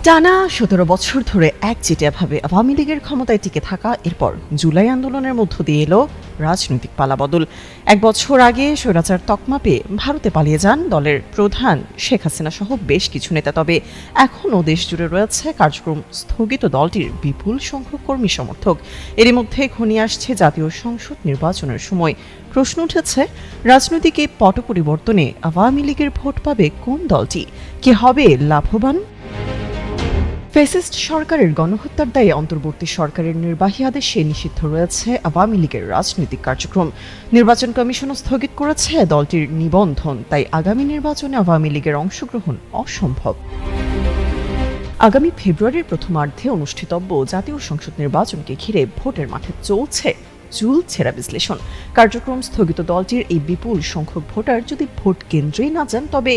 টানা ১৭ বছর ধরে একচেটিয়াভাবে আওয়ামী লীগের ক্ষমতায় টিকে থাকা, এরপর জুলাই আন্দোলনের মধ্য দিয়ে এলো রাজনৈতিক পালাবদল। এক বছর আগে স্বৈরাচার তকমা পেয়ে ভারতে পালিয়ে যান দলের প্রধান শেখ হাসিনা সহ বেশ কিছু নেতা। তবে এখনও দেশ জুড়ে রয়েছে কার্যক্রম স্থগিত দলটির বিপুল সংখ্যক কর্মী সমর্থক। এরই মধ্যে ঘনিয়ে আসছে জাতীয় সংসদ নির্বাচনের সময়। প্রশ্ন উঠেছে, রাজনৈতিক এই পট পরিবর্তনে আওয়ামী লীগের ভোট পাবে কোন দলটি? কে হবে লাভবান? ফ্যাসিস্ট সরকারের গণহত্যার দায়ে অন্তর্বর্তী সরকারের নির্বাহী আদেশে নিষিদ্ধ রয়েছে আওয়ামী লীগের রাজনৈতিক কার্যক্রম। নির্বাচন কমিশনও স্থগিত করেছে দলটির নিবন্ধন। তাই আগামী নির্বাচনে আওয়ামী লীগের অংশগ্রহণ অসম্ভব। আগামী ফেব্রুয়ারির প্রথমার্ধে অনুষ্ঠিতব্য জাতীয় সংসদ নির্বাচনকে ঘিরে ভোটের মাঠে চলছে চুল ছেঁড়া বিশ্লেষণ। কার্যক্রম স্থগিত দলটির এই বিপুল সংখ্যক ভোটার যদি ভোট কেন্দ্রেই না যান, তবে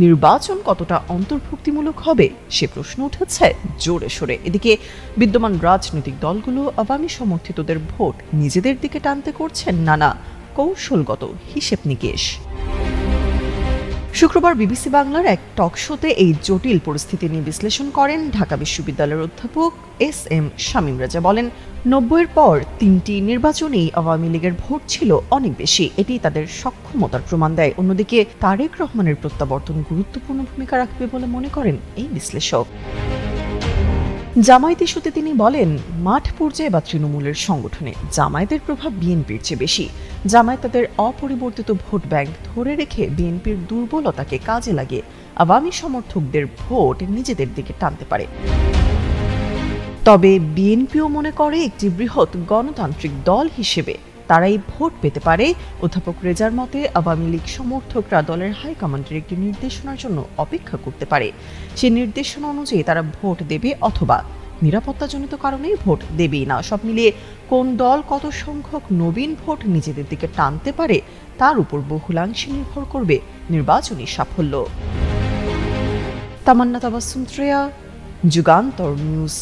নির্বাচন কতটা অন্তর্ভুক্তিমূলক হবে সে প্রশ্ন উঠেছে জোরে সোরে। এদিকে বিদ্যমান রাজনৈতিক দলগুলো আওয়ামী সমর্থিতদের ভোট নিজেদের দিকে টানতে করছেন নানা কৌশলগত হিসেব নিকেশ। শুক্রবার বিবিসি বাংলার এক টক শোতে এই জটিল পরিস্থিতি নিয়ে বিশ্লেষণ করেন ঢাকা বিশ্ববিদ্যালয়ের অধ্যাপক এস.এম. শামীম রাজা। বলেন, ৯০-এর পর ৩টি নির্বাচনেই আওয়ামী লীগের ভোট ছিল অনেক বেশি। এটি তাদের সক্ষমতার প্রমাণ দেয়। অন্যদিকে তারেক রহমানের প্রত্যাবর্তন গুরুত্বপূর্ণ ভূমিকা রাখবে বলে মনে করেন এই বিশ্লেষক। জামায়াত ইস্যুতে তিনি বলেন, মাঠ পর্যায়ে বা তৃণমূলের সংগঠনে জামায়াতের প্রভাব বিএনপির চেয়ে বেশি। জামায়াত তাদের অপরিবর্তিত ভোট ব্যাংক ধরে রেখে বিএনপির দুর্বলতাকে কাজে লাগিয়ে আওয়ামী সমর্থকদের ভোট নিজেদের দিকে টানতে পারে। তবে বিএনপিও মনে করে একটি বৃহৎ গণতান্ত্রিক দল হিসেবে তারাই ভোট পেতে পারে। অধ্যাপক রেজার মতে, আওয়ামী লীগ সমর্থকরা দলের হাইকমান্ডের একটি নির্দেশনার জন্য অপেক্ষা করতে পারে। সেই নির্দেশনা অনুযায়ী তারা ভোট দেবে, অথবা নিরাপত্তাজনিত কারণেই ভোট দেবেই না। সব মিলিয়ে কোন দল কত সংখ্যক নবীন ভোট নিজেদের দিকে টানতে পারে তার উপর বহুলাংশে নির্ভর করবে নির্বাচনী সাফল্য। তামান্না তাবাসসুম, যুগান্তর নিউজ।